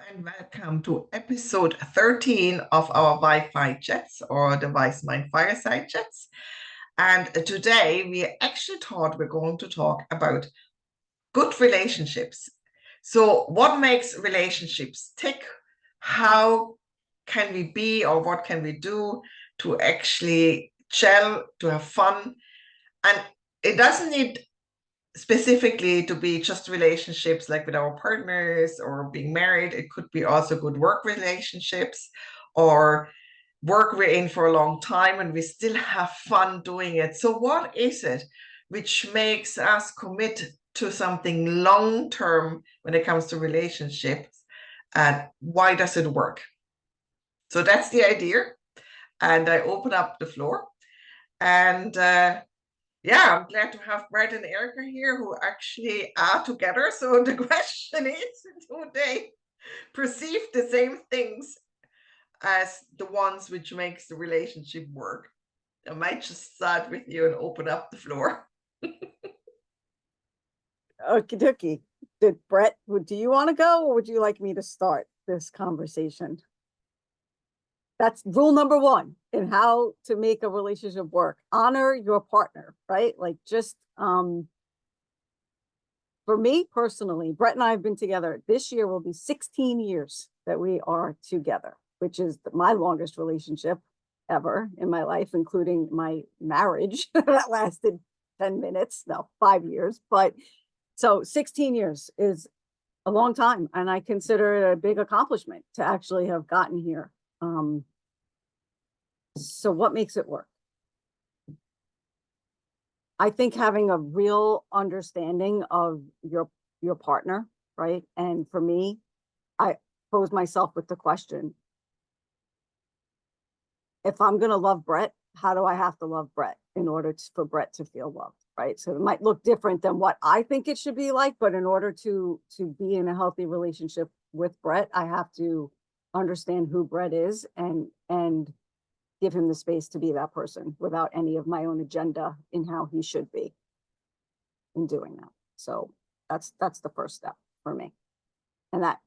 and welcome to episode 13 of our Wi-Fi chats or the Wise-Mind Fireside Chats. And today we actually thought we're going to talk about good relationships. So what makes relationships tick? How can we be, or what can we do to actually gel, to have fun? And it doesn't need specifically to be just relationships like with our partners or being married. It could be also good work relationships or work we're in for a long time and we still have fun doing it. So what is it which makes us commit to something long term when it comes to relationships, and why does it work? So that's the idea, and I open up the floor. And yeah, I'm glad to have Brett and Erika here who actually are together. So the question is, do they perceive the same things as the ones which makes the relationship work? I might just start with you and open up the floor. Okie dokie. Brett, do you want to go, or would you like me to start this conversation? That's rule number one in how to make a relationship work. Honor your partner, right? Like just for me personally, Brett and I have been together. This year will be 16 years that we are together, which is my longest relationship ever in my life, including my marriage that lasted 10 minutes, no, 5 years. But so 16 years is a long time, and I consider it a big accomplishment to actually have gotten here. So what makes it work? I think having a real understanding of your partner, right? And for me, I pose myself with the question, if I'm going to love Brett, how do I have to love Brett in order for Brett to feel loved, right? So it might look different than what I think it should be like, but in order to be in a healthy relationship with Brett, I have to understand who Brett is and give him the space to be that person without any of my own agenda in how he should be in doing that. So that's the first step for me. And that,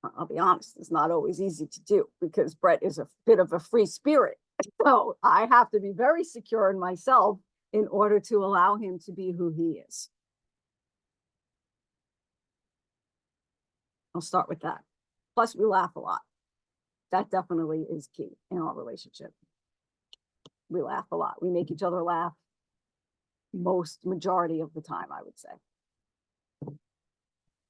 I'll be honest, is not always easy to do because Brett is a bit of a free spirit. So I have to be very secure in myself in order to allow him to be who he is. I'll start with that. Plus, we laugh a lot. That definitely is key in our relationship. We laugh a lot. We make each other laugh majority of the time, I would say.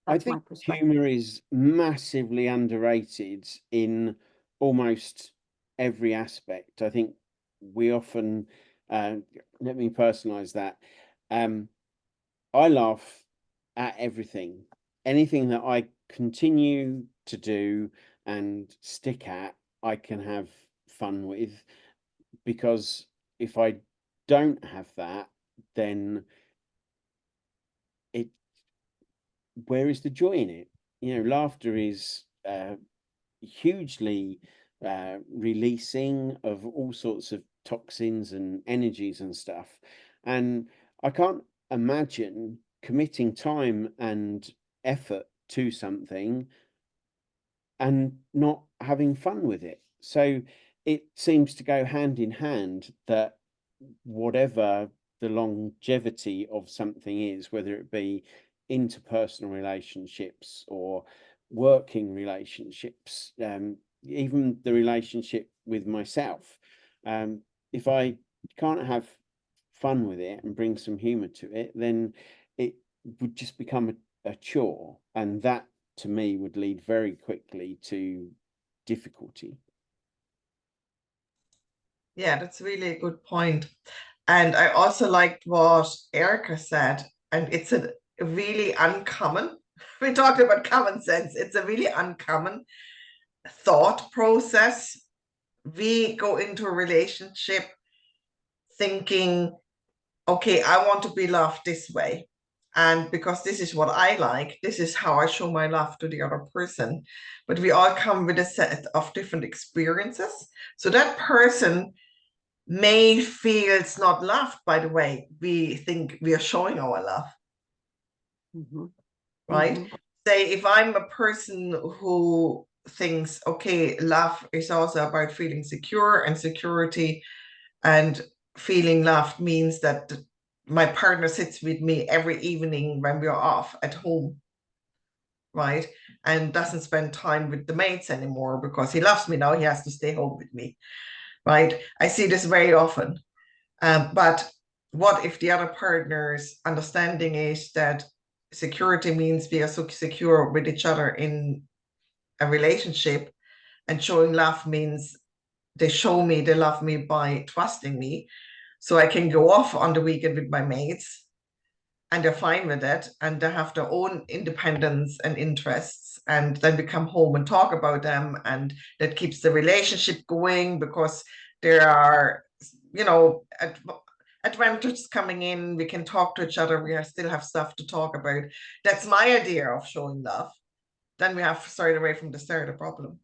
I think humor is massively underrated in almost every aspect. I think we often, let me personalize that. I laugh at everything. Anything that I continue to do and stick at, I can have fun with, because if I don't have that, then where is the joy in it? You know, laughter is hugely releasing of all sorts of toxins and energies and stuff. And I can't imagine committing time and effort to something and not having fun with it. So it seems to go hand in hand that whatever the longevity of something is, whether it be interpersonal relationships or working relationships, even the relationship with myself, if I can't have fun with it and bring some humor to it, then it would just become a chore, and that to me would lead very quickly to difficulty. Yeah, that's really a good point. And I also liked what Erika said, and it's a really uncommon, we talked about common sense, it's a really uncommon thought process. We go into a relationship thinking, okay, I want to be loved this way. And because this is what I like, this is how I show my love to the other person. But we all come with a set of different experiences. So that person may feel it's not loved by the way we think we are showing our love. Right? say if I'm a person who thinks, okay, love is also about feeling secure and security, and feeling loved means that my partner sits with me every evening when we're off at home, right? And doesn't spend time with the mates anymore because he loves me now, he has to stay home with me, right? I see this very often. But what if the other partner's understanding is that security means we are so secure with each other in a relationship, and showing love means they show me they love me by trusting me, so I can go off on the weekend with my mates and they're fine with it and they have their own independence and interests, and then we come home and talk about them, and that keeps the relationship going because there are, you know, advantages coming in, we can talk to each other, we still have stuff to talk about. That's my idea of showing love. Then we have started away from the start a problem,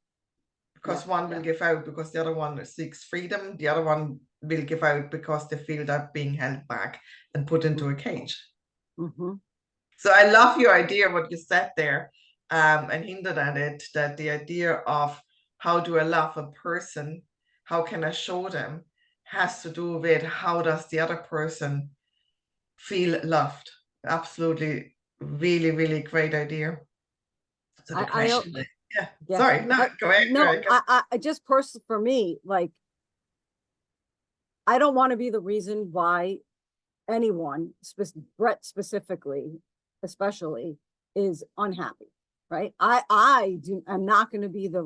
because one will give out because the other one seeks freedom, the other one will give out because they feel that being held back and put into a cage. Mm-hmm. So I love your idea, what you said there, and hinted at it, that the idea of how do I love a person, how can I show them, has to do with how does the other person feel loved. Absolutely, really, really great idea. So the question, sorry, no, go ahead. No, I just personally, for me, like, I don't want to be the reason why anyone, Brett specifically, especially, is unhappy, right? I'm not going to be the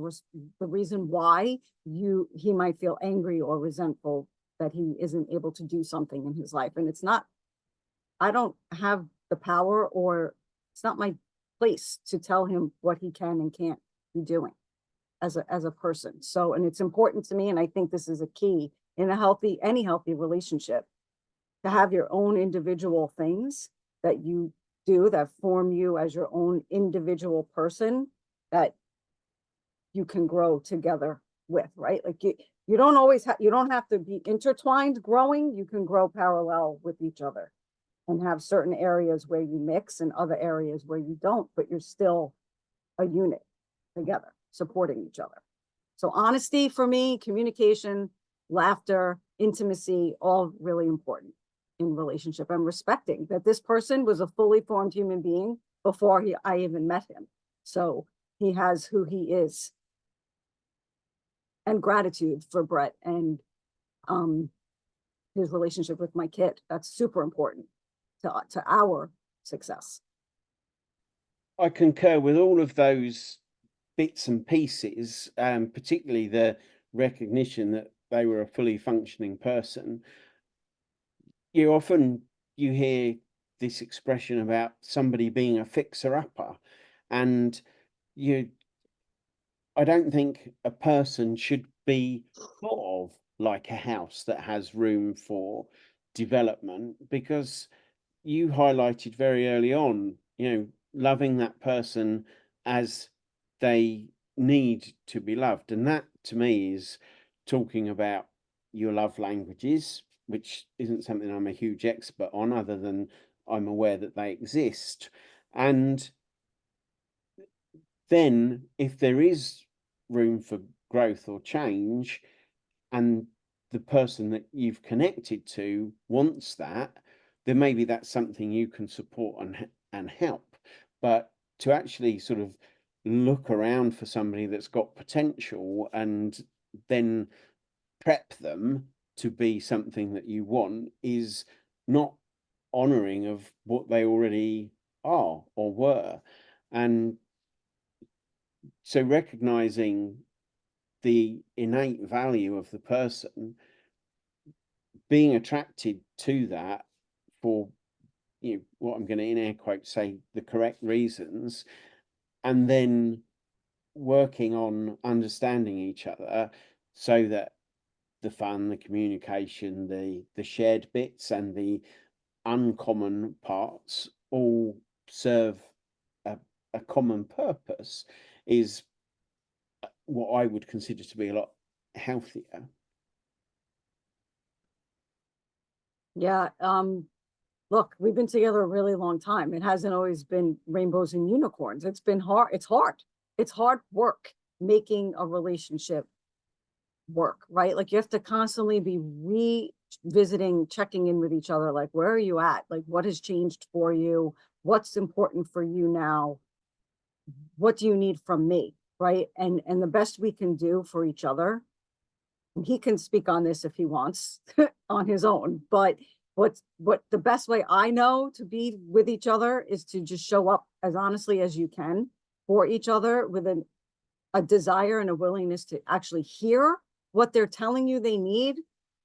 reason why he might feel angry or resentful that he isn't able to do something in his life. And it's not, I don't have the power, or it's not my place to tell him what he can and can't be doing as a person. So, and it's important to me, and I think this is a key in any healthy relationship, to have your own individual things that you do that form you as your own individual person that you can grow together with, right? Like you don't always you don't have to be intertwined growing. You can grow parallel with each other and have certain areas where you mix and other areas where you don't, but you're still a unit together, supporting each other. So honesty for me, communication, laughter, intimacy, all really important in relationship, and respecting that this person was a fully formed human being before I even met him. So he has who he is. And gratitude for Brett and his relationship with my kid. That's super important to our success. I concur with all of those bits and pieces, particularly the recognition that they were a fully functioning person. You hear this expression about somebody being a fixer-upper, and I don't think a person should be thought of like a house that has room for development, because you highlighted very early on, loving that person as they need to be loved. And that to me is talking about your love languages, which isn't something I'm a huge expert on, other than I'm aware that they exist. And then if there is room for growth or change, and the person that you've connected to wants that, then maybe that's something you can support and help. But to actually sort of look around for somebody that's got potential and then prep them to be something that you want is not honoring of what they already are or were. And so recognizing the innate value of the person, being attracted to that for what I'm going to in air quotes say the correct reasons, and then working on understanding each other so that the fun, the communication, the shared bits and the uncommon parts all serve a common purpose is what I would consider to be a lot healthier. Yeah. look, we've been together a really long time. It hasn't always been rainbows and unicorns. It's been hard. It's hard. It's hard work making a relationship work, right? Like you have to constantly be revisiting, checking in with each other. Like, where are you at? Like, what has changed for you? What's important for you now? What do you need from me? Right. And the best we can do for each other, and he can speak on this if he wants on his own, but what the best way I know to be with each other is to just show up as honestly as you can for each other with a desire and a willingness to actually hear what they're telling you they need,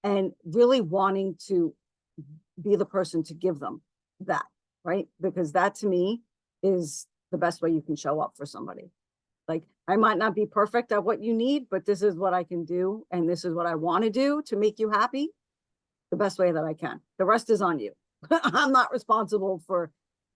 and really wanting to be the person to give them that, right? Because that to me is the best way you can show up for somebody. Like, I might not be perfect at what you need, but this is what I can do, and this is what I want to do to make you happy the best way that I can. The rest is on you. I'm not responsible for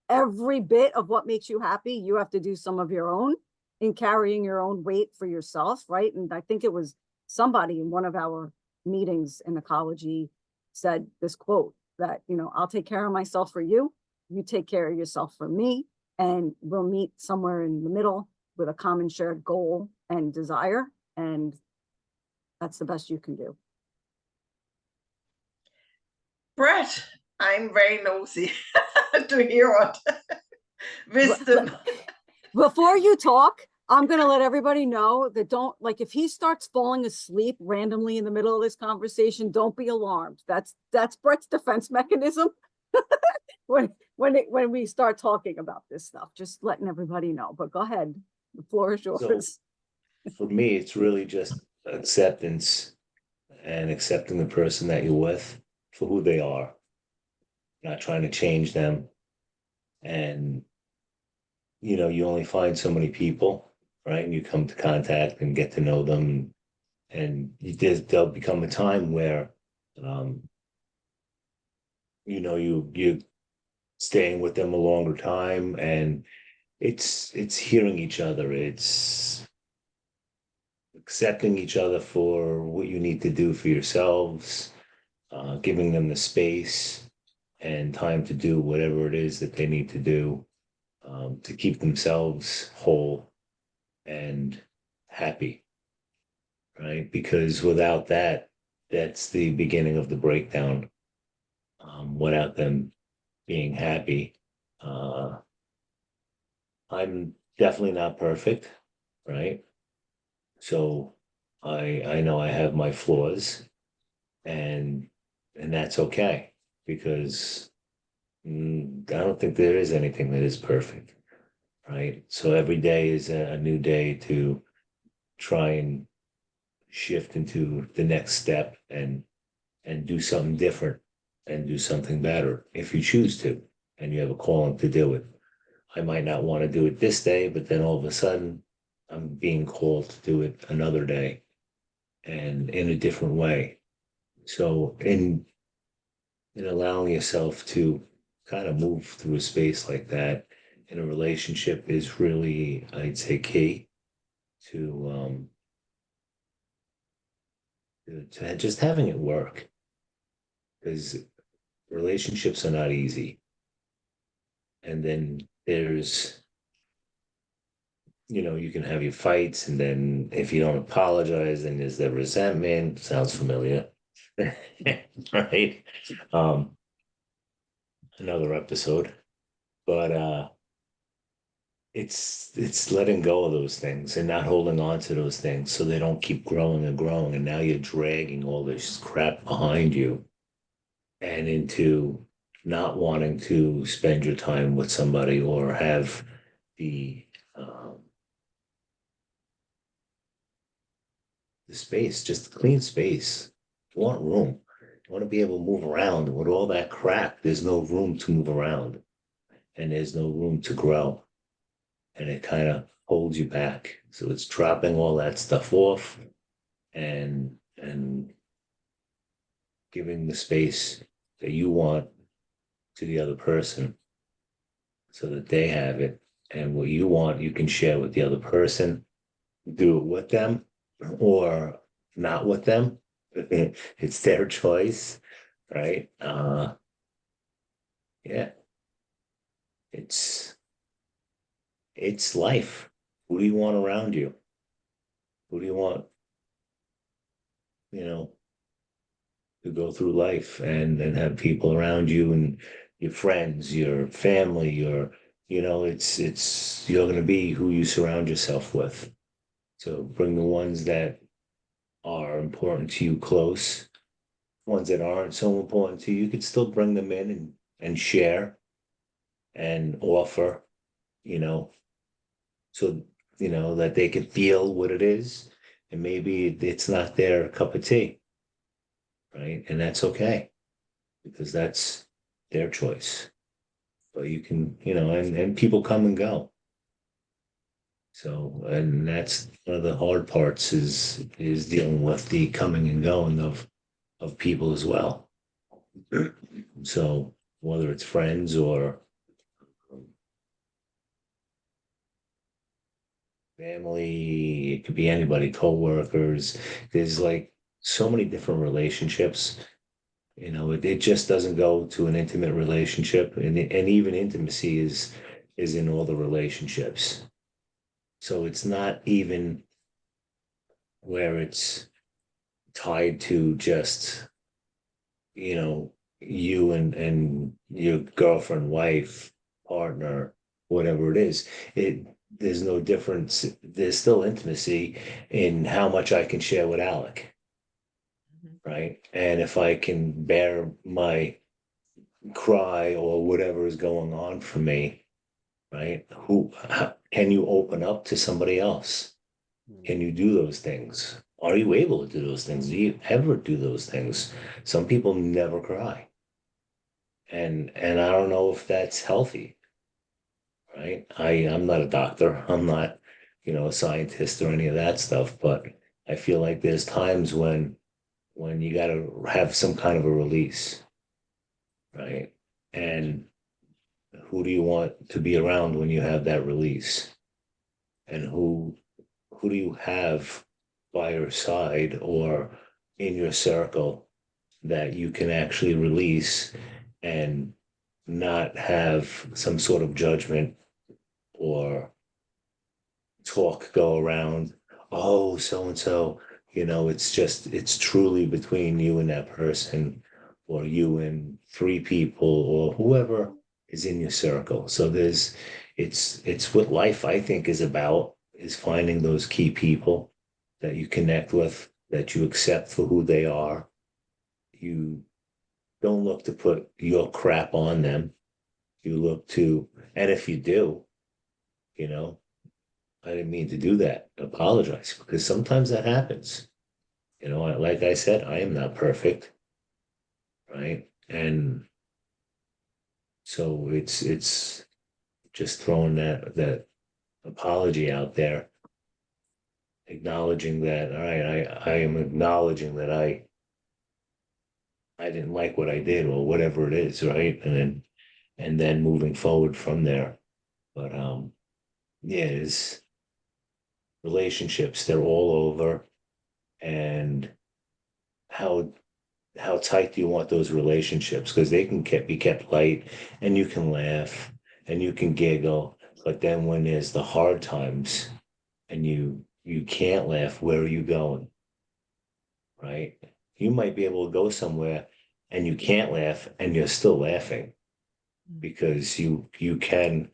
every bit of what makes you happy. You have to do some of your own in carrying your own weight for yourself, right? And I think it was somebody in one of our meetings in ecology said this quote that, you know, I'll take care of myself for you, you take care of yourself for me, and we'll meet somewhere in the middle with a common shared goal and desire. And that's the best you can do. Brett, I'm very nosy to hear what wisdom. Before you talk, I'm going to let everybody know that don't, like, if he starts falling asleep randomly in the middle of this conversation, don't be alarmed. That's Brett's defense mechanism. when we start talking about this stuff, just letting everybody know. But go ahead, the floor is yours. So for me, it's really just acceptance and accepting the person that you're with for who they are, not trying to change them. And, you know, you only find so many people, right? And you come to contact and get to know them. And there'll become a time where, you know, you're staying with them a longer time, and it's hearing each other. It's accepting each other for what you need to do for yourselves, giving them the space and time to do whatever it is that they need to do, to keep themselves whole and happy, right? Because without that, that's the beginning of the breakdown. Without them being happy, I'm definitely not perfect, right? So I know I have my flaws, and that's okay, because I don't think there is anything that is perfect, right? So every day is a new day to try and shift into the next step and do something different and do something better if you choose to, and you have a calling to do it. I might not want to do it this day, but then all of a sudden I'm being called to do it another day and in a different way. So in allowing yourself to kind of move through a space like that in a relationship is really, I'd say, key to just having it work, because relationships are not easy. And then there's, you know, you can have your fights, and then if you don't apologize, then there's the resentment. Sounds familiar. Right? Another episode. But it's letting go of those things and not holding on to those things so they don't keep growing and growing. And now you're dragging all this crap behind you and into not wanting to spend your time with somebody or have the space, just clean space. You want room. You want to be able to move around. With all that crap, there's no room to move around, and there's no room to grow. And it kind of holds you back. So it's dropping all that stuff off and giving the space that you want to the other person so that they have it. And what you want, you can share with the other person, do it with them or not with them. It's their choice, right? Yeah. It's life. Who do you want around you? Who do you want, you know, to go through life and have people around you and your friends, your family, it's you're gonna be who you surround yourself with. So bring the ones that are important to you close, ones that aren't so important to you, you could still bring them in and share and offer, you know, so that they can feel what it is. And maybe it's not their cup of tea, right? And that's okay because that's their choice. But you can, and people come and go. So, and that's one of the hard parts is dealing with the coming and going of people as well. So whether it's friends or family, it could be anybody, co-workers. There's like so many different relationships. It just doesn't go to an intimate relationship, and even intimacy is in all the relationships. So it's not even where it's tied to just you and your girlfriend, wife, partner, whatever it is. There's no difference. There's still intimacy in how much I can share with Alec, right? And if I can bear my cry or whatever is going on for me, right? Can you open up to somebody else? Can you do those things? Are you able to do those things? Do you ever do those things? Some people never cry. And I don't know if that's healthy, right? I'm not a doctor. I'm not, a scientist or any of that stuff, but I feel like there's times when you got to have some kind of a release, right? And who do you want to be around when you have that release? And who do you have by your side or in your circle that you can actually release and not have some sort of judgment or talk go around? Oh, so and so, it's truly between you and that person, or you and three people, or whoever is in your circle. So it's what life, I think, is about, is finding those key people that you connect with, that you accept for who they are. You don't look to put your crap on them. You look to, and if you do, you know, I didn't mean to do that. Apologize, because sometimes that happens. Like I said, I am not perfect, right? And so it's just throwing that apology out there, acknowledging that, all right, I am acknowledging that I didn't like what I did or whatever it is, right? And then moving forward from there. But yeah, it's relationships, they're all over. And how how tight do you want those relationships? Because they can be kept light, and you can laugh and you can giggle. But then when there's the hard times and you can't laugh, where are you going? Right? You might be able to go somewhere and you can't laugh and you're still laughing because you can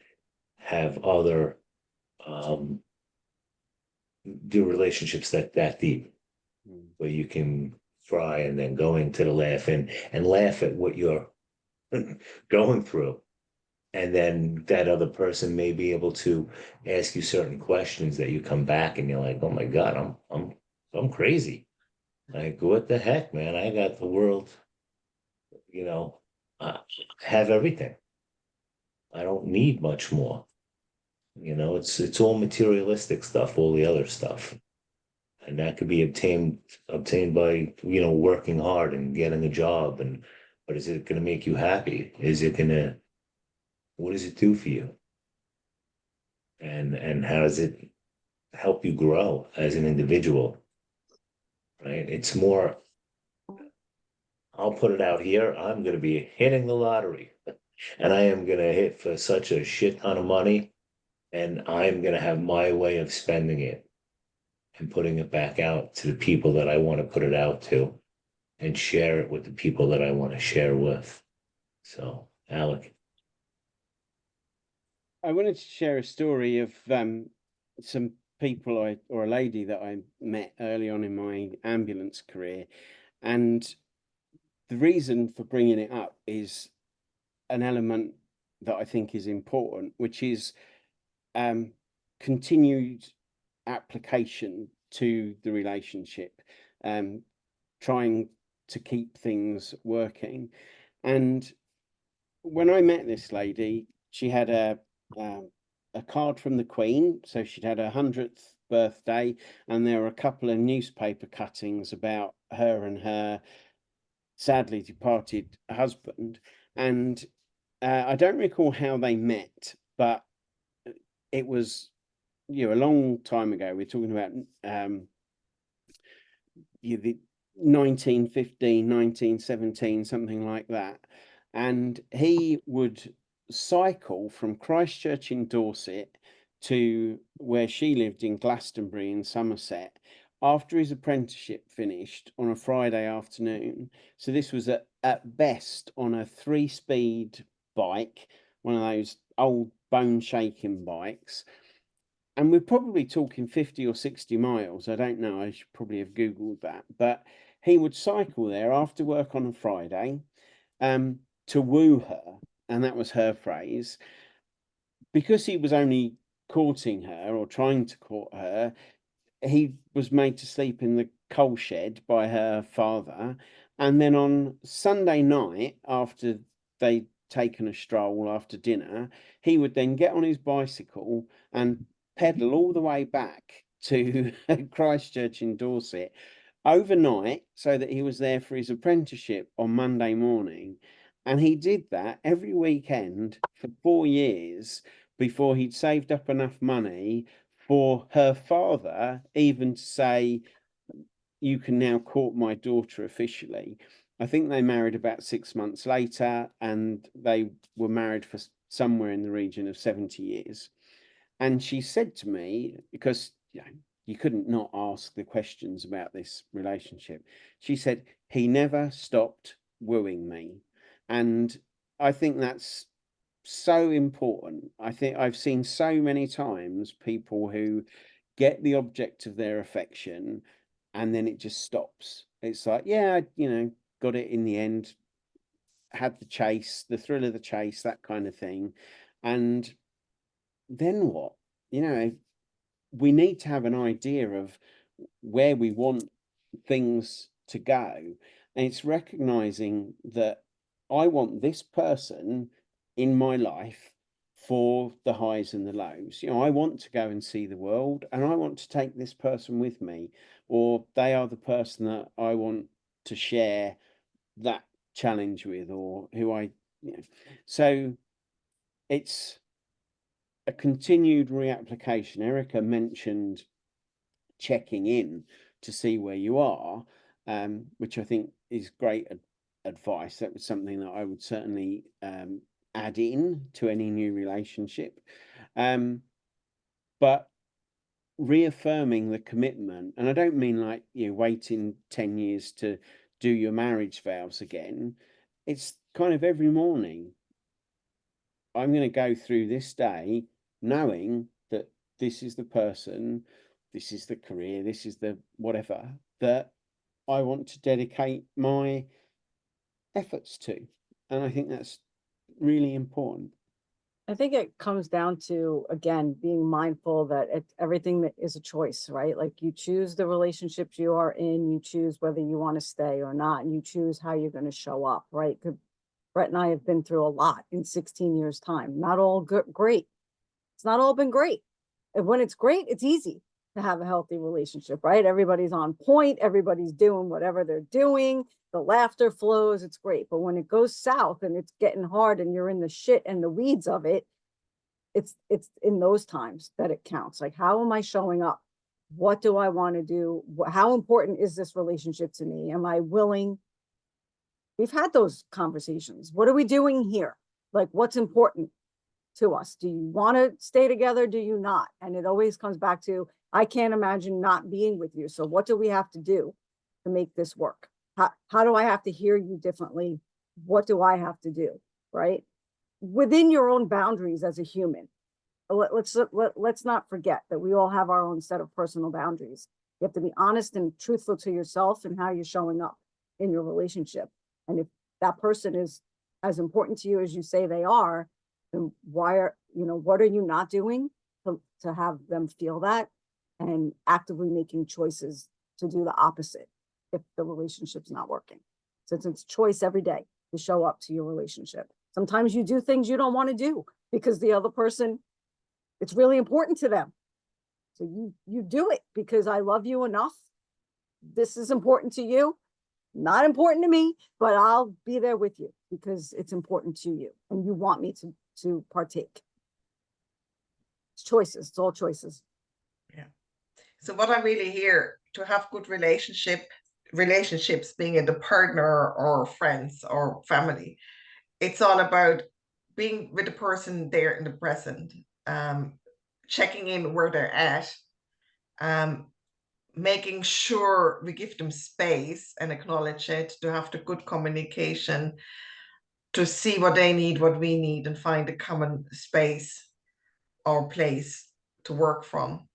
have other um do relationships that deep where you can cry and then go into the laugh and laugh at what you're going through. And then that other person may be able to ask you certain questions that you come back and you're like, oh my God, I'm crazy. Like, what the heck, man? I got the world, you know, I have everything. I don't need much more. It's all materialistic stuff, all the other stuff. And that could be obtained by, working hard and getting a job. But is it gonna make you happy? What does it do for you? And how does it help you grow as an individual? Right? It's more, I'll put it out here, I'm gonna be hitting the lottery. and I am going to hit for such a shit ton of money, and I'm going to have my way of spending it and putting it back out to the people that I want to put it out to, and share it with the people that I want to share with. So, Alec. I wanted to share a story of some people or a lady that I met early on in my ambulance career. And the reason for bringing it up is an element that I think is important, which is continued application to the relationship, trying to keep things working. And when I met this lady, she had a card from the Queen, so she'd had her 100th birthday, and there were a couple of newspaper cuttings about her and her sadly departed husband. And I don't recall how they met, but it was, you know, a long time ago. We're talking about the 1915, 1917, something like that. And he would cycle from Christchurch in Dorset to where she lived in Glastonbury in Somerset after his apprenticeship finished on a Friday afternoon. So this was at best on a 3-speed bike, one of those old bone shaking bikes. And we're probably talking 50 or 60 miles. I don't know. I should probably have Googled that. But he would cycle there after work on a Friday to woo her. And that was her phrase. Because he was only courting her or trying to court her, he was made to sleep in the coal shed by her father. And then on Sunday night, after they'd taken a stroll after dinner, he would then get on his bicycle and pedal all the way back to Christchurch in Dorset overnight so that he was there for his apprenticeship on Monday morning. And he did that every weekend for 4 years before he'd saved up enough money for her father even to say, you can now court my daughter officially. I think they married about 6 months later, and they were married for somewhere in the region of 70 years. And she said to me, because you couldn't not ask the questions about this relationship, she said, he never stopped wooing me. And I think that's so important. I think I've seen so many times people who get the object of their affection and then it just stops. It's like, yeah, got it in the end, had the chase, the thrill of the chase, that kind of thing. And then what? We need to have an idea of where we want things to go. And it's recognizing that I want this person in my life for the highs and the lows. I want to go and see the world, and I want to take this person with me, or they are the person that I want to share that challenge with, or who so it's a continued reapplication. Erika mentioned checking in to see where you are, which I think is great advice. That was something that I would certainly add in to any new relationship. But reaffirming the commitment, and I don't mean like waiting 10 years to do your marriage vows again. It's kind of every morning, I'm going to go through this day knowing that this is the person, this is the career, this is the whatever that I want to dedicate my efforts to. And I think that's really important. I think it comes down to, again, being mindful that everything that is a choice, right? Like you choose the relationships you are in, you choose whether you want to stay or not, and you choose how you're going to show up, right? Brett and I have been through a lot in 16 years' time. Not all great. It's not all been great. And when it's great, it's easy to have a healthy relationship, right? Everybody's on point. Everybody's doing whatever they're doing. The laughter flows. It's great. But when it goes south and it's getting hard and you're in the shit and the weeds of it, it's in those times that it counts. Like, how am I showing up? What do I want to do? How important is this relationship to me? Am I willing? We've had those conversations. What are we doing here? Like, what's important to us? Do you want to stay together? Do you not? And it always comes back to, I can't imagine not being with you. So what do we have to do to make this work? How do I have to hear you differently? What do I have to do? Right? Within your own boundaries as a human. Let's not forget that we all have our own set of personal boundaries. You have to be honest and truthful to yourself and how you're showing up in your relationship. And if that person is as important to you as you say they are, then what are you not doing to have them feel that, and actively making choices to do the opposite if the relationship's not working. Since it's choice every day to show up to your relationship. Sometimes you do things you don't want to do because the other person, it's really important to them. So you do it because I love you enough. This is important to you, not important to me, but I'll be there with you because it's important to you and you want me to partake. It's choices. It's all choices. Yeah. So what I really hear, to have good relationships, being it a partner or friends or family, it's all about being with the person there in the present, checking in where they're at, making sure we give them space and acknowledge it, to have the good communication, to see what they need, what we need, and find a common space or place to work from.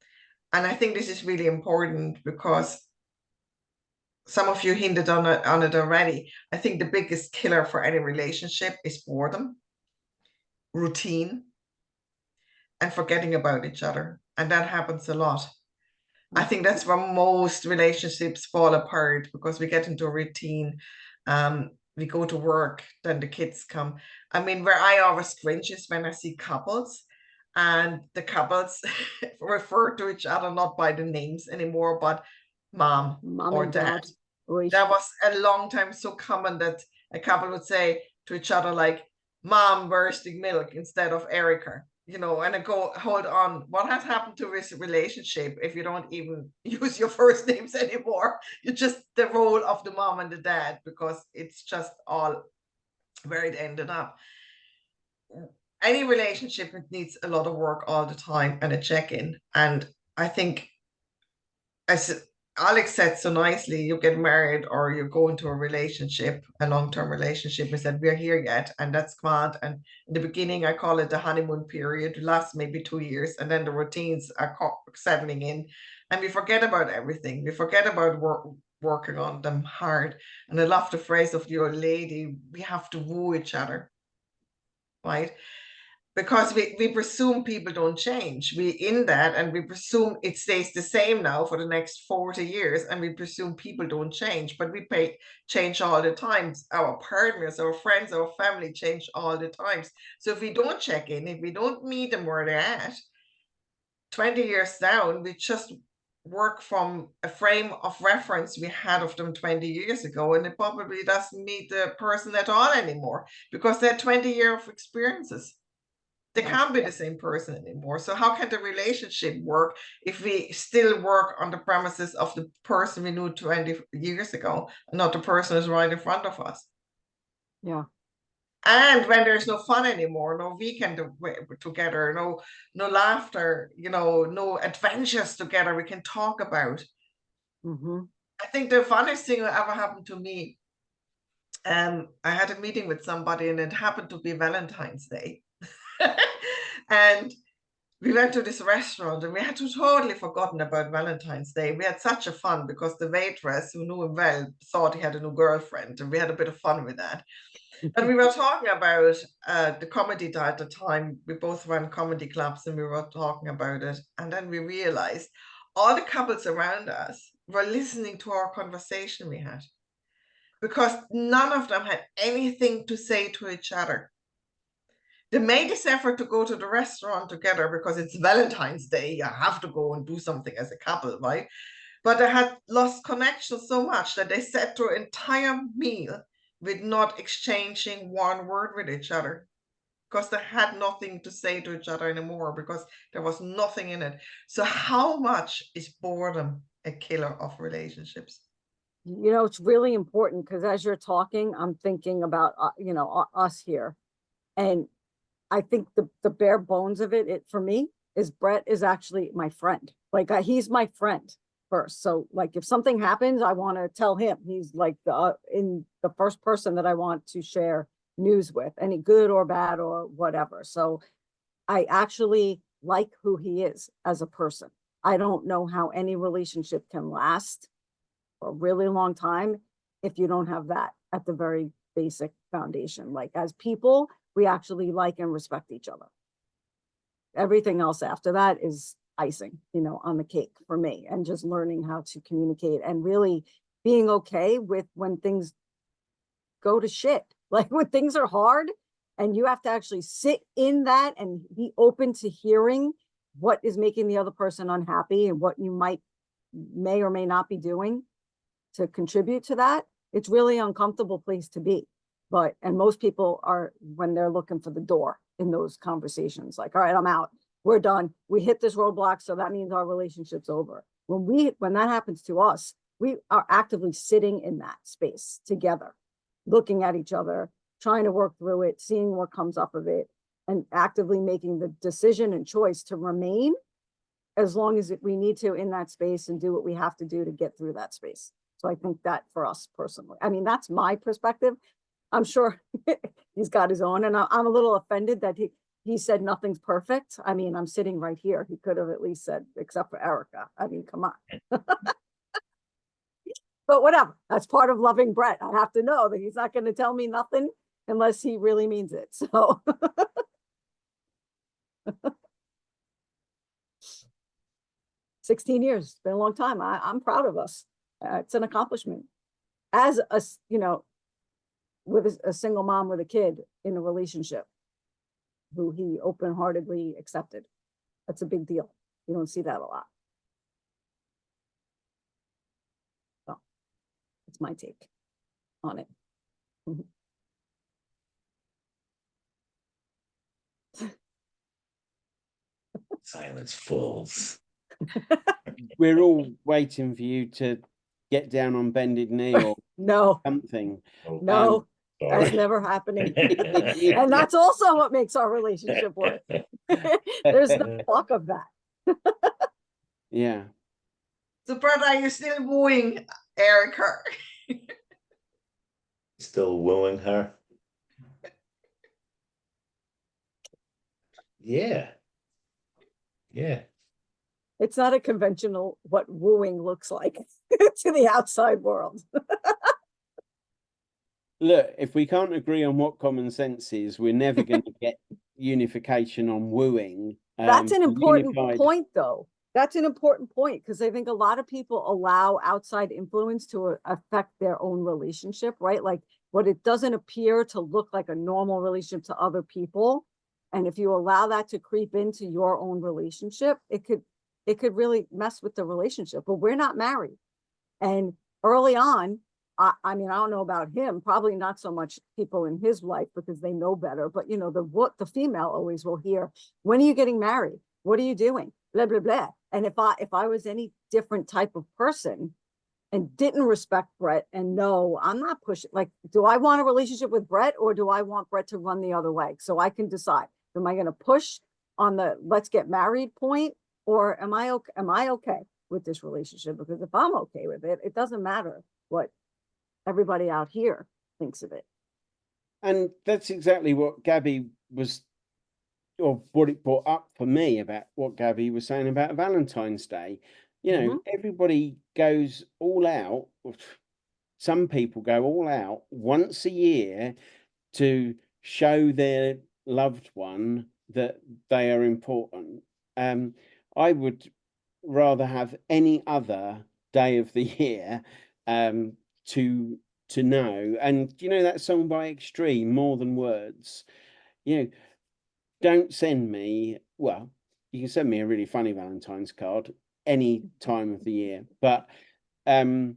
And I think this is really important because some of you hinted on it already. I think the biggest killer for any relationship is boredom, routine, and forgetting about each other. And that happens a lot. I think that's where most relationships fall apart, because we get into a routine. We go to work, then the kids come. I mean, where I always cringe is when I see couples and the couples refer to each other not by the names anymore, but mom or and dad. Oy. That was a long time so common that a couple would say to each other like, "Mom, where's the milk?" instead of Erika. And I go, hold on, what has happened to this relationship if you don't even use your first names anymore? You're just the role of the mom and the dad, because it's just all where it ended up. Any relationship needs a lot of work all the time and a check-in. And I think, as Alex said so nicely, you get married or you go into a relationship, a long-term relationship, and said, we're here yet, and that's grand. And in the beginning, I call it the honeymoon period, it lasts maybe 2 years, and then the routines are settling in, and we forget about everything. We forget about working on them hard. And I love the phrase of your lady, we have to woo each other, right? Because we presume people don't change. We in that, and we presume it stays the same now for the next 40 years, and we presume people don't change, but we change all the times. Our partners, our friends, our family change all the times. So if we don't check in, if we don't meet them where they're at, 20 years down, we just work from a frame of reference we had of them 20 years ago, and it probably doesn't meet the person at all anymore, because they're 20 years of experiences. They can't be the same person anymore. So how can the relationship work if we still work on the premises of the person we knew 20 years ago, and not the person who's right in front of us? Yeah. And when there's no fun anymore, no weekend together, no laughter, no adventures together we can talk about. I think the funniest thing that ever happened to me, I had a meeting with somebody, and it happened to be Valentine's Day. And we went to this restaurant, and we had totally forgotten about Valentine's Day. We had such a fun because the waitress, who knew him well, thought he had a new girlfriend, and we had a bit of fun with that. And we were talking about the comedy at the time. We both ran comedy clubs, and we were talking about it. And then we realized all the couples around us were listening to our conversation we had, because none of them had anything to say to each other. They made this effort to go to the restaurant together because it's Valentine's Day. You have to go and do something as a couple, right? But they had lost connection so much that they sat through an entire meal with not exchanging one word with each other, because they had nothing to say to each other anymore, because there was nothing in it. So how much is boredom a killer of relationships? It's really important, because as you're talking, I'm thinking about, us here. And I think the bare bones of it for me is Brett is actually my friend. Like he's my friend first. So like if something happens, I want to tell him. He's like the first person that I want to share news with, any good or bad or whatever. So I actually like who he is as a person. I don't know how any relationship can last for a really long time if you don't have that at the very basic foundation. Like as people, we actually like and respect each other. Everything else after that is icing, on the cake for me, and just learning how to communicate and really being okay with when things go to shit. Like when things are hard and you have to actually sit in that and be open to hearing what is making the other person unhappy and what you may or may not be doing to contribute to that. It's really uncomfortable place to be. And most people are, when they're looking for the door in those conversations, like, all right, I'm out, we're done, we hit this roadblock, so that means our relationship's over. When that happens to us, we are actively sitting in that space together, looking at each other, trying to work through it, seeing what comes up of it, and actively making the decision and choice to remain as long as we need to in that space and do what we have to do to get through that space. So I think that for us personally, I mean, that's my perspective. I'm sure he's got his own, and I'm a little offended that he said nothing's perfect. I mean, I'm sitting right here. He could have at least said, except for Erika. I mean, come on. But whatever, that's part of loving Brett. I have to know that he's not going to tell me nothing unless he really means it. So 16 years, it's been a long time. I'm proud of us. It's an accomplishment. As a, with a single mom with a kid in a relationship who he open-heartedly accepted. That's a big deal. You don't see that a lot. So it's my take on it. Silence falls. We're all waiting for you to get down on bended knee or No, something. no, that's Sorry. never happening. And that's also what makes our relationship work. There's no talk of that. Yeah. So, Brett, are you still wooing Erika? Still wooing her? Yeah. Yeah. It's not a conventional what wooing looks like to the outside world. Look, if we can't agree on what common sense is, we're never going to get unification on wooing. That's an important unified... point, though. That's an important point, because I think a lot of people allow outside influence to affect their own relationship, right? Like what it doesn't appear to look like a normal relationship to other people. And if you allow that to creep into your own relationship, it could really mess with the relationship. But we're not married. And early on, I mean, I don't know about him, probably not so much people in his life because they know better, but the female always will hear, when are you getting married? What are you doing? Blah, blah, blah. And if I was any different type of person and didn't respect Brett, and no, I'm not pushing, like, do I want a relationship with Brett, or do I want Brett to run the other way? So I can decide, am I going to push on the let's get married point, or am I okay with this relationship? Because if I'm okay with it, it doesn't matter what everybody out here thinks of it. And that's exactly what Gabby was, or what it brought up for me about what Gabby was saying about Valentine's Day. Everybody goes all out. Some people go all out once a year to show their loved one that they are important. I would rather have any other day of the year to know. And that song by Extreme, More Than Words, don't send me, well, you can send me a really funny Valentine's card any time of the year, but you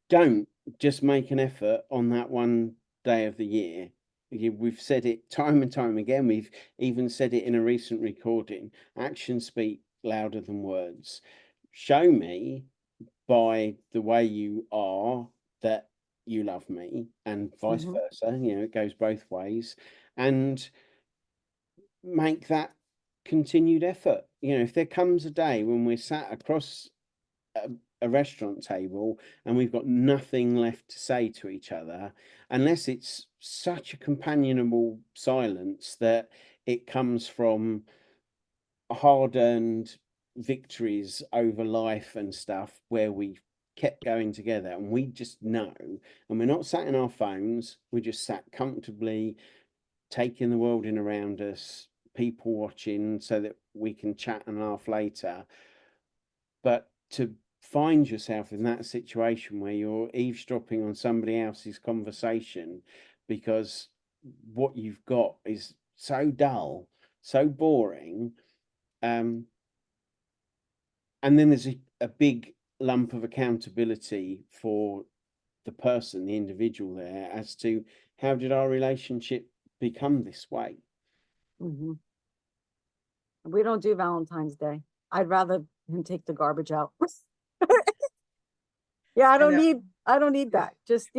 don't just make an effort on that one day of the year. We've said it time and time again. We've even said it in a recent recording. Actions speak louder than words. Show me by the way you are that you love me, and vice Mhm. versa. You know, it goes both ways, and make that continued effort. You know, if there comes a day when we're sat across a restaurant table and we've got nothing left to say to each other, unless it's such a companionable silence that it comes from hard-earned victories over life and stuff, where we kept going together and we just know, and we're not sat in our phones, we're just sat comfortably taking the world in around us, people watching, so that we can chat and laugh later. But to find yourself in that situation where you're eavesdropping on somebody else's conversation because what you've got is so dull, so boring, and then there's a big lump of accountability for the person, the individual there, as to how did our relationship become this way. Mhm. We don't do Valentine's Day. I'd rather him take the garbage out. Yeah, I don't need that. Just,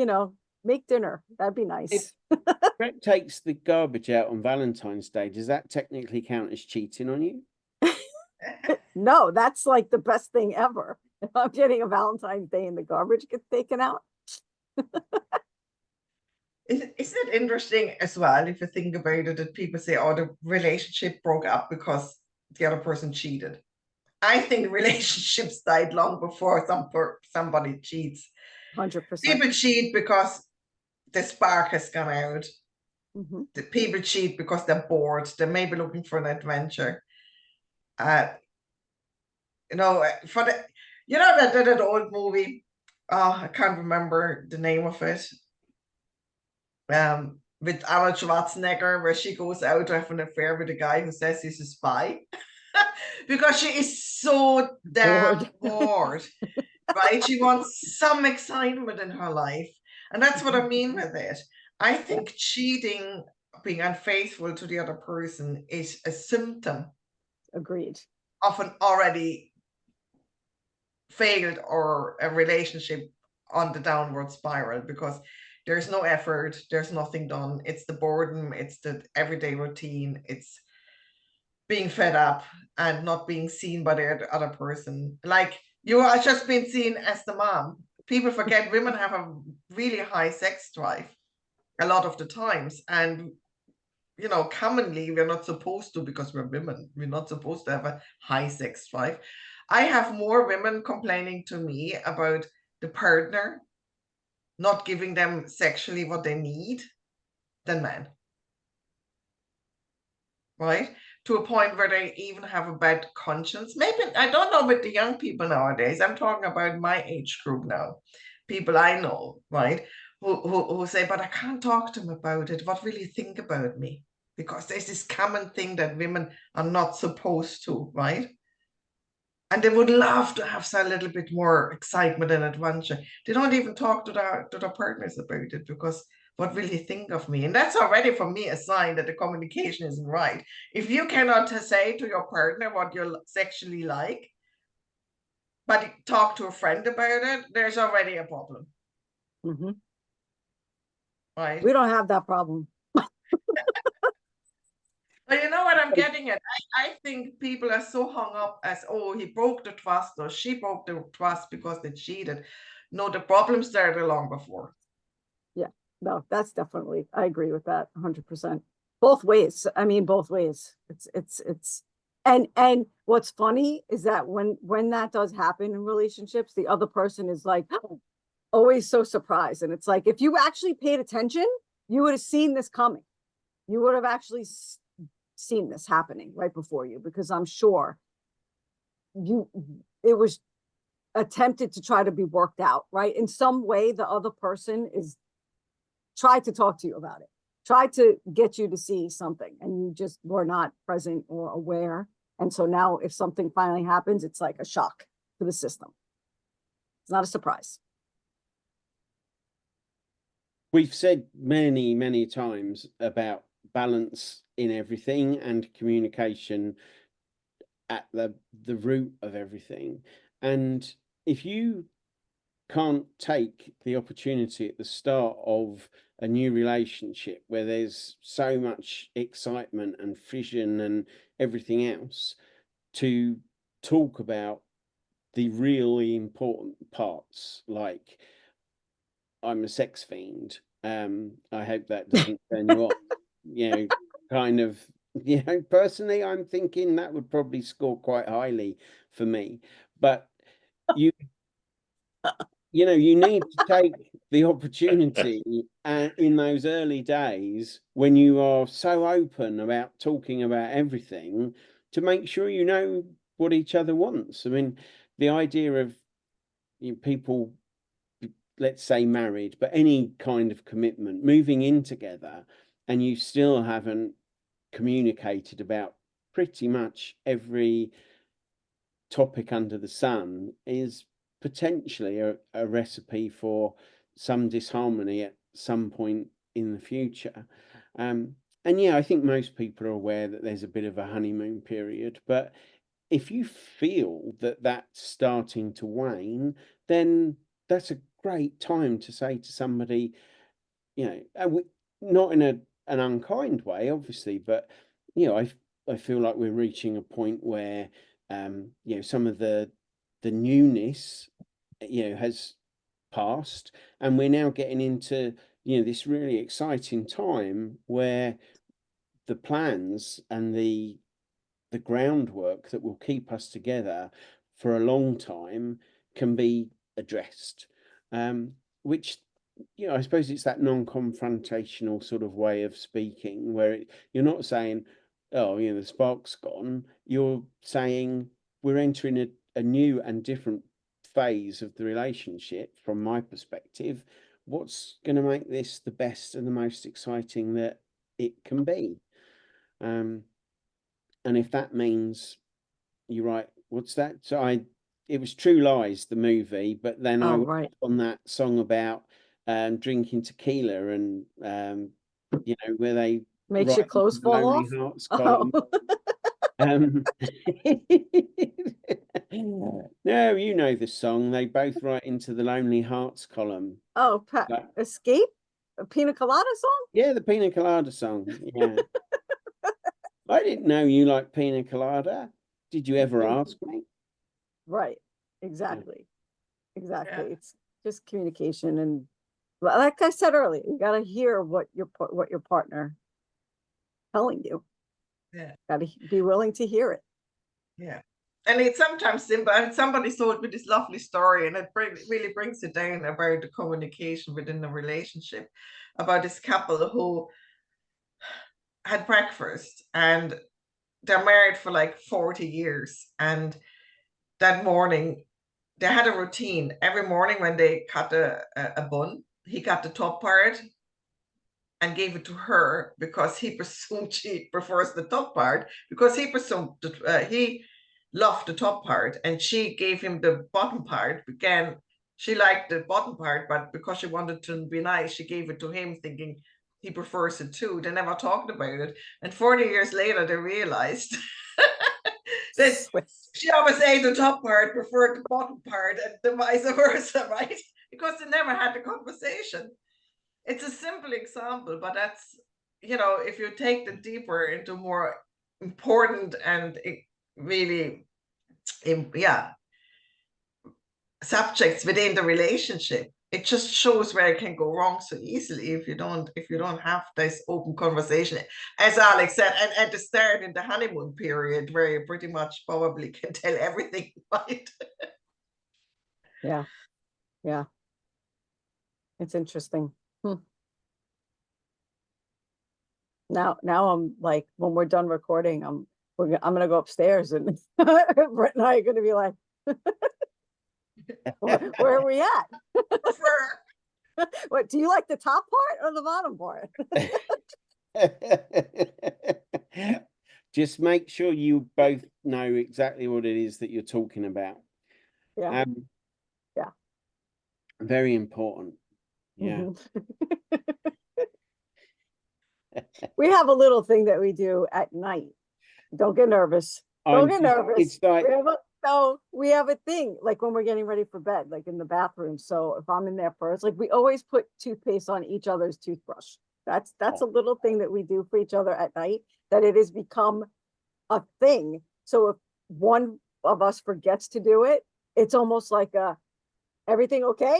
make dinner. That'd be nice. Brett takes the garbage out on Valentine's Day. Does that technically count as cheating on you? No, that's like the best thing ever. If I'm getting a Valentine's Day and the garbage gets taken out. Isn't it interesting as well, if you think about it, that people say, oh, the relationship broke up because the other person cheated? I think relationships died long before somebody cheats. 100%. People cheat because the spark has gone out. Mhm. The people cheat because they're bored. They may be looking for an adventure. For the that old movie. Oh, I can't remember the name of it. With Arnold Schwarzenegger, where she goes out to have an affair with a guy who says he's a spy. Because she is so damn bored, right? She wants some excitement in her life. And that's what I mean with it. I think cheating, being unfaithful to the other person, is a symptom Agreed. of an already failed or a relationship on the downward spiral, because there's no effort, there's nothing done. It's the boredom, it's the everyday routine, it's being fed up and not being seen by the other person. Like, you are just being seen as the mom. People forget women have a really high sex drive a lot of the times. And, commonly we're not supposed to, because we're women, we're not supposed to have a high sex drive. I have more women complaining to me about the partner not giving them sexually what they need than men. Right? To a point where they even have a bad conscience. Maybe, I don't know, with the young people nowadays. I'm talking about my age group now. People I know, right? Who say, but I can't talk to them about it. What will you think about me? Because there's this common thing that women are not supposed to, right? And they would love to have a little bit more excitement and adventure. They don't even talk to their partners about it, because what will you think of me? And that's already for me a sign that the communication isn't right. If you cannot say to your partner what you're sexually like, but talk to a friend about it, there's already a problem. Mm-hmm. Right? We don't have that problem. But you know what I'm getting at? I think people are so hung up as, oh, he broke the trust or she broke the trust because they cheated. No, the problem started long before. Yeah, no, that's definitely, I agree with that 100%. Both ways. I mean, both ways. And what's funny is that when that does happen in relationships, the other person is like always so surprised. And it's like, if you actually paid attention, you would have seen this coming. You would have actually seen this happening right before you, because I'm sure it was attempted to try to be worked out, right? In some way, the other person is tried to talk to you about it, tried to get you to see something, and you just were not present or aware. And so now if something finally happens, it's like a shock to the system. It's not a surprise. We've said many, many times about balance in everything and communication at the root of everything. And if you can't take the opportunity at the start of a new relationship where there's so much excitement and fission and everything else to talk about the really important parts, like I'm a sex fiend. I hope that doesn't turn you off. You know, kind of, you know, personally, I'm thinking that would probably score quite highly for me. But you know, you need to take the opportunity in those early days when you are so open about talking about everything to make sure you know what each other wants. I mean, the idea of people, let's say married, but any kind of commitment, moving in together, and you still haven't communicated about pretty much every topic under the sun is potentially a recipe for some disharmony at some point in the future. And yeah, I think most people are aware that there's a bit of a honeymoon period, but if you feel that that's starting to wane, then that's a great time to say to somebody, you know, not in an unkind way, obviously, but you know, I feel like we're reaching a point where you know, some of the newness, you know, has passed, and we're now getting into, you know, this really exciting time where the plans and the groundwork that will keep us together for a long time can be addressed, which, you know, I suppose it's that non-confrontational sort of way of speaking where you're not saying, oh, you know, the spark's gone. You're saying we're entering a new and different phase of the relationship. From my perspective, what's going to make this the best and the most exciting that it can be? And if that means, you're right, what's that? So it was True Lies, the movie, but then I went on that song about drinking tequila and you know, where they makes your clothes fall off. Hearts column. No, you know the song. They both write into the Lonely Hearts column. Oh, Escape, a Pina Colada song. Yeah, the Pina Colada song. Yeah. I didn't know you like pina colada. Did you ever ask me? Right. Exactly. Exactly. Yeah. It's just communication, and like I said earlier, you got to hear what your partner telling you. Yeah. Got to be willing to hear it. Yeah. And it's sometimes simple. And somebody told me this lovely story, and it really brings it down about the communication within the relationship, about this couple who had breakfast, and they're married for like 40 years. And that morning, they had a routine. Every morning when they cut a bun, he cut the top part and gave it to her because he presumed she prefers the top part, because he presumed he loved the top part, and she gave him the bottom part. Again, she liked the bottom part, but because she wanted to be nice, she gave it to him thinking he prefers it too. They never talked about it. And 40 years later, they realized that she always ate the top part, preferred the bottom part, and the vice versa, right? Because they never had the conversation. It's a simple example, but that's, you know, if you take the deeper into more important and really, yeah, subjects within the relationship, it just shows where it can go wrong so easily if you don't have this open conversation, as Alex said, and at the start in the honeymoon period where you pretty much probably can tell everything, right? Yeah. It's interesting. Now I'm like, when we're done recording, I'm gonna go upstairs, and Brett and I are gonna be like, where are we at? What, do you like the top part or the bottom part? Just make sure you both know exactly what it is that you're talking about. Yeah. Very important. Yeah. We have a little thing that we do at night. Don't get nervous. Don't get nervous. It's like So we have a thing, like when we're getting ready for bed, like in the bathroom. So if I'm in there first, like we always put toothpaste on each other's toothbrush. That's a little thing that we do for each other at night, that it has become a thing. So if one of us forgets to do it, it's almost like everything okay?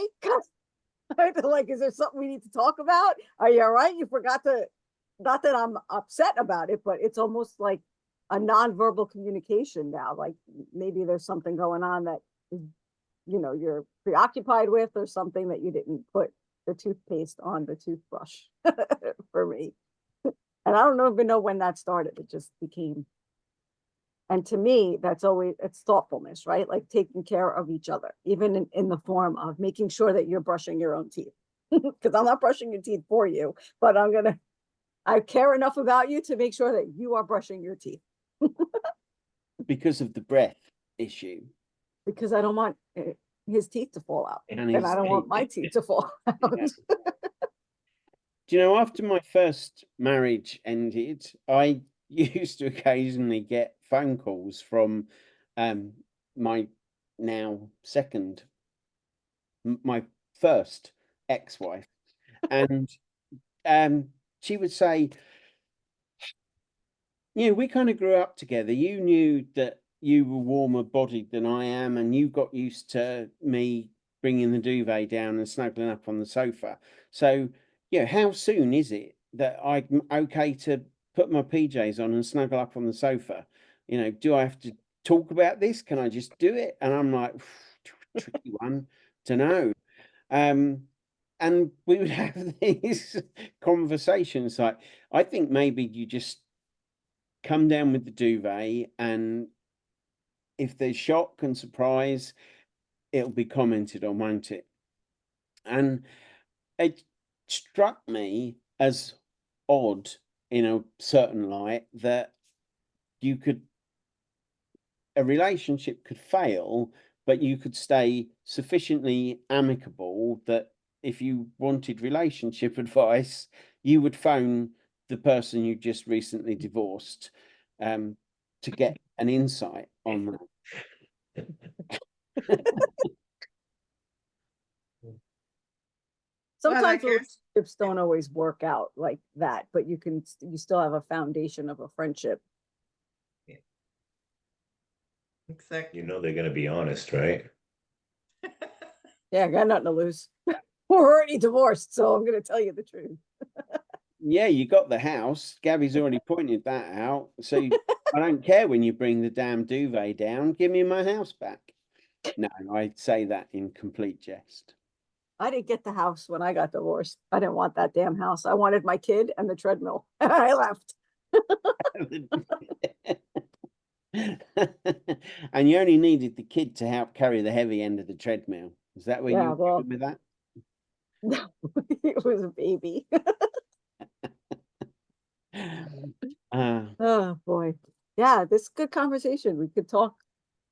Like, is there something we need to talk about? Are you all right? You forgot to, not that I'm upset about it, but it's almost like a nonverbal communication now. Like maybe there's something going on that, you're preoccupied with, or something that you didn't put the toothpaste on the toothbrush for me. And I don't even know when that started. It just became. And to me, it's thoughtfulness, right? Like taking care of each other, even in the form of making sure that you're brushing your own teeth. Because I'm not brushing your teeth for you, but I care enough about you to make sure that you are brushing your teeth. Because of the breath issue. Because I don't want his teeth to fall out. And And I don't want my teeth to fall out. Yeah. Do you know, after my first marriage ended, I used to occasionally get phone calls from my now my first ex-wife, and she would say, we kind of grew up together. You knew that you were warmer bodied than I am, and you got used to me bringing the duvet down and snuggling up on the sofa. So, how soon is it that I'm okay to put my PJs on and snuggle up on the sofa? Do I have to talk about this? Can I just do it? And I'm like, tricky one to know. And we would have these conversations like, I think maybe you just come down with the duvet, and if there's shock and surprise, it'll be commented on, won't it? And it struck me as odd in a certain light that a relationship could fail, but you could stay sufficiently amicable that if you wanted relationship advice, you would phone the person you just recently divorced to get an insight on that. Sometimes relationships don't always work out like that, but you still have a foundation of a friendship. Yeah. Exactly. They're going to be honest, right? Yeah, I got nothing to lose. We're already divorced, so I'm going to tell you the truth. Yeah, you got the house. Gabby's already pointed that out. So I don't care when you bring the damn duvet down. Give me my house back. No, I say that in complete jest. I didn't get the house when I got divorced. I didn't want that damn house. I wanted my kid and the treadmill. I left. And you only needed the kid to help carry the heavy end of the treadmill. Is that where you were with that? No, it was a baby. Oh boy. Yeah, this is a good conversation. We could talk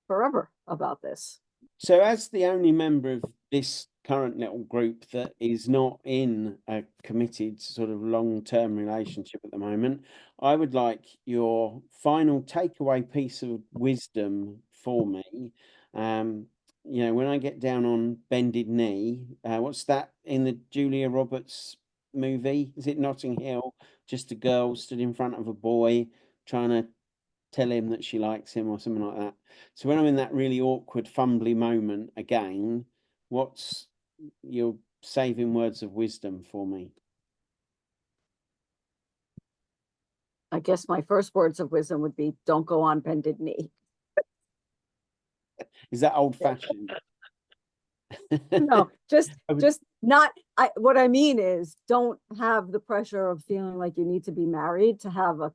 forever about this. So as the only member of this current little group that is not in a committed sort of long-term relationship at the moment, I would like your final takeaway piece of wisdom for me. When I get down on bended knee, what's that in the Julia Roberts movie? Is it Notting Hill? Just a girl stood in front of a boy trying to tell him that she likes him or something like that. So when I'm in that really awkward, fumbly moment again, what's your saving words of wisdom for me? I guess my first words of wisdom would be, don't go on bended knee. Is that old fashioned? No, just not. What I mean is, don't have the pressure of feeling like you need to be married to have a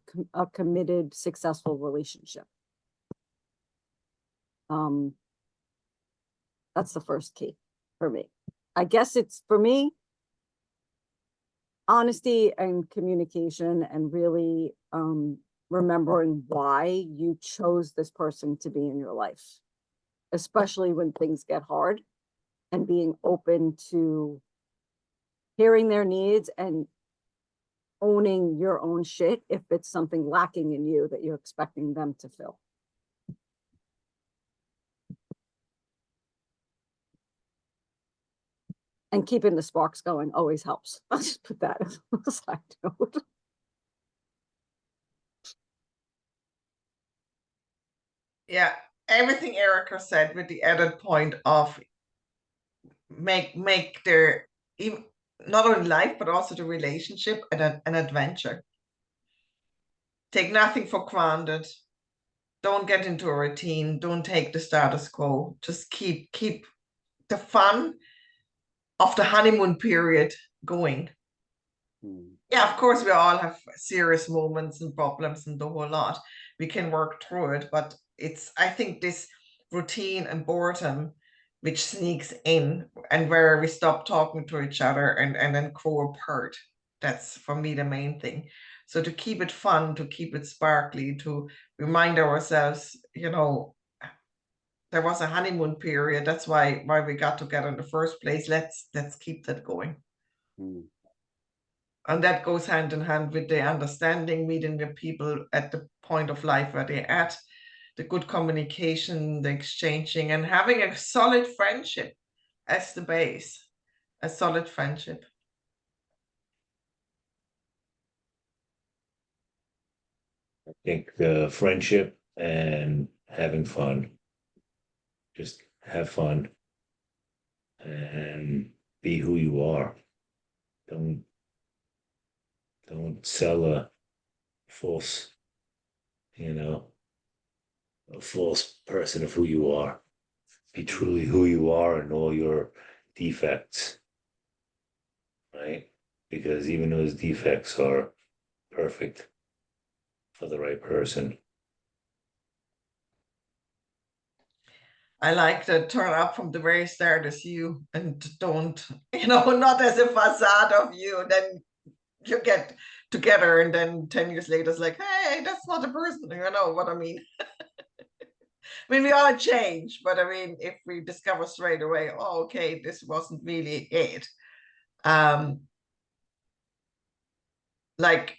committed, successful relationship. That's the first key for me. I guess it's, for me, honesty and communication, and really remembering why you chose this person to be in your life, especially when things get hard, and being open to hearing their needs and owning your own shit if it's something lacking in you that you're expecting them to fill. And keeping the sparks going always helps. I'll just put that as a side note. Yeah, everything Erika said, with the added point of make their, even not only life but also the relationship an adventure. Take nothing for granted. Don't get into a routine. Don't take the status quo. Just keep the fun of the honeymoon period going. Yeah, of course, we all have serious moments and problems and the whole lot. We can work through it, but I think this routine and boredom which sneaks in, and where we stop talking to each other and then grow apart. That's for me the main thing. So to keep it fun, to keep it sparkly, to remind ourselves, there was a honeymoon period. That's why we got together in the first place. Let's keep that going. And that goes hand in hand with the understanding, meeting the people at the point of life where they're at, the good communication, the exchanging, and having a solid friendship as the base, a solid friendship. I think friendship and having fun. Just have fun and be who you are. Don't sell a false, a false person of who you are. Be truly who you are and all your defects, right? Because even those defects are perfect for the right person. I like to turn up from the very start as you, and don't, not as a facade of you. Then you get together and then 10 years later it's like, hey, that's not the person. You know what I mean? I mean, we all change, but I mean, if we discover straight away, oh, okay, this wasn't really it. Like,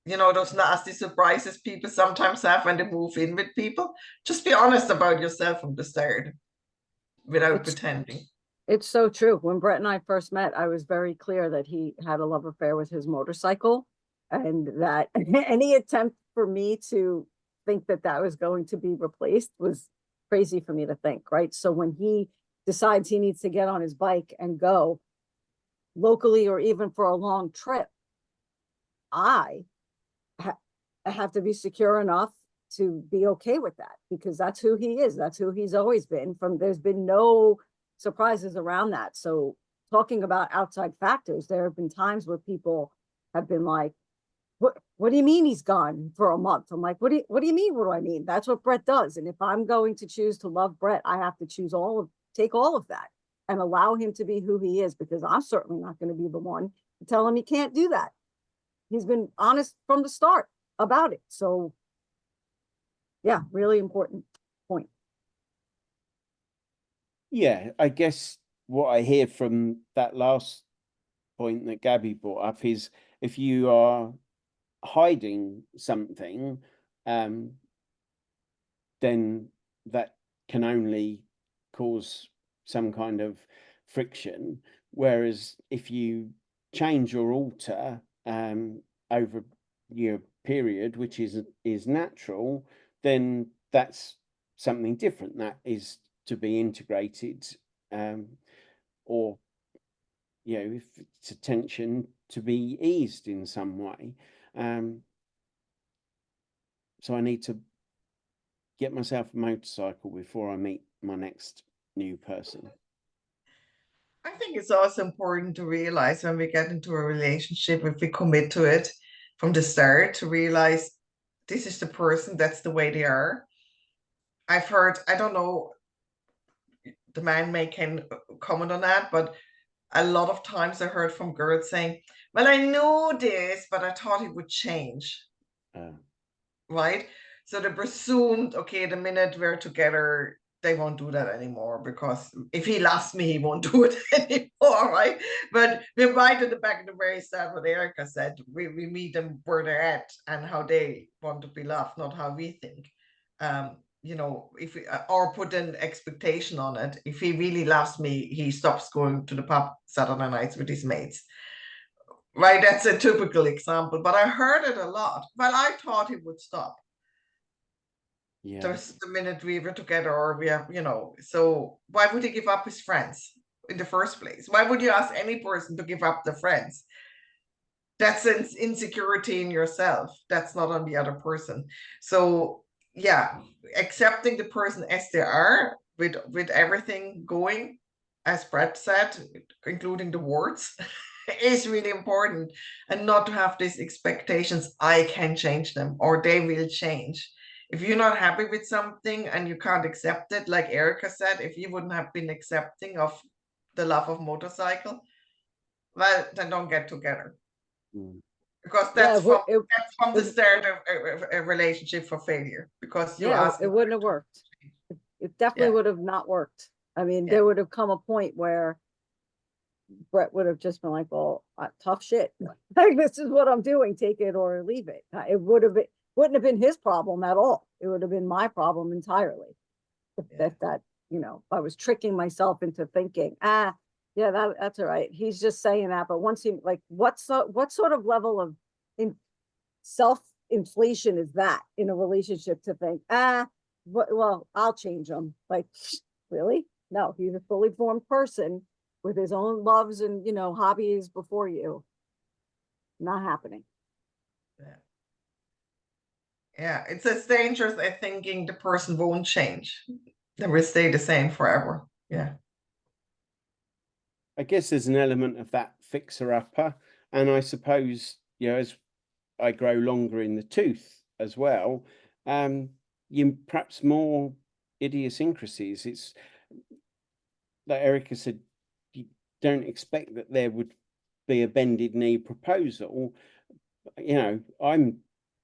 those nasty surprises people sometimes have when they move in with people. Just be honest about yourself from the start without pretending. It's so true. When Brett and I first met, I was very clear that he had a love affair with his motorcycle, and that any attempt for me to think that that was going to be replaced was crazy for me to think, right? So when he decides he needs to get on his bike and go locally or even for a long trip, I have to be secure enough to be okay with that, because that's who he is. That's who he's always been. There's been no surprises around that. So talking about outside factors, there have been times where people have been like, what do you mean he's gone for a month? I'm like, what do you mean? What do I mean? That's what Brett does. And if I'm going to choose to love Brett, I have to take all of that and allow him to be who he is, because I'm certainly not going to be the one to tell him he can't do that. He's been honest from the start about it. So yeah, really important point. Yeah, I guess what I hear from that last point that Gabby brought up is, if you are hiding something, then that can only cause some kind of friction. Whereas if you change or alter over your period, which is natural, then that's something different. That is to be integrated, or if it's a tension, to be eased in some way. So I need to get myself a motorcycle before I meet my next new person. I think it's also important to realize when we get into a relationship, if we commit to it from the start, to realize this is the person, that's the way they are. I've heard, I don't know, the man may can comment on that, but a lot of times I heard from girls saying, well, I knew this, but I thought it would change. Right? So they presumed, okay, the minute we're together, they won't do that anymore, because if he loves me, he won't do it anymore, right? But we're right at the back of the very start, what Erika said, we meet them where they're at and how they want to be loved, not how we think. you know, if or put an expectation on it. If he really loves me, he stops going to the pub Saturday nights with his mates. Right, that's a typical example, but I heard it a lot. Well, I thought he would stop. Yeah. There's the minute we were together, or we have, you know, so why would he give up his friends in the first place? Why would you ask any person to give up their friends? That's an insecurity in yourself. That's not on the other person. So yeah, accepting the person as they are with everything going, as Brett said, including the words, is really important, and not to have these expectations, I can change them or they will change. If you're not happy with something and you can't accept it, like Erika said, if you wouldn't have been accepting of the love of motorcycle, well, then don't get together. Mm. Because Yeah, that's from the start of a relationship for failure. Because you yeah, ask it wouldn't have worked. It definitely Yeah. would have not worked. I mean, Yeah. there would have come a point where Brett would have just been like, well, tough shit. Like, this is what I'm doing, take it or leave it. It wouldn't have been his problem at all. It would have been my problem entirely. That, you know, I was tricking myself into thinking, yeah, that's all right. He's just saying that. But once he, like, what sort of level of self-inflation is that in a relationship to think, well, I'll change him. Like, really? No, he's a fully formed person with his own loves and, you know, hobbies before you. Not happening. Yeah, it's as dangerous as thinking the person won't change. They will stay the same forever. Yeah. I guess there's an element of that fixer-upper, and I suppose, you know, as I grow longer in the tooth as well, you perhaps more idiosyncrasies. It's like Erika said, you don't expect that there would be a bended knee proposal. You know, I'm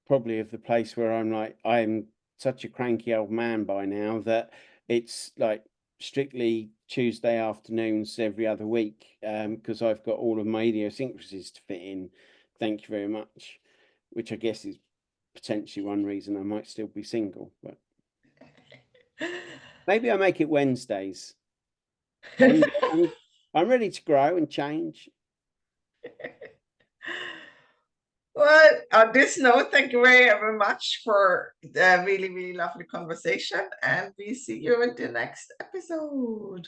probably of the place where I'm like, I'm such a cranky old man by now that it's like strictly Tuesday afternoons every other week, because I've got all of my idiosyncrasies to fit in. Thank you very much. Which I guess is potentially one reason I might still be single, but maybe I make it Wednesdays. I'm ready to grow and change. Well, on this note, thank you very much for the really, really lovely conversation, and we see you in the next episode.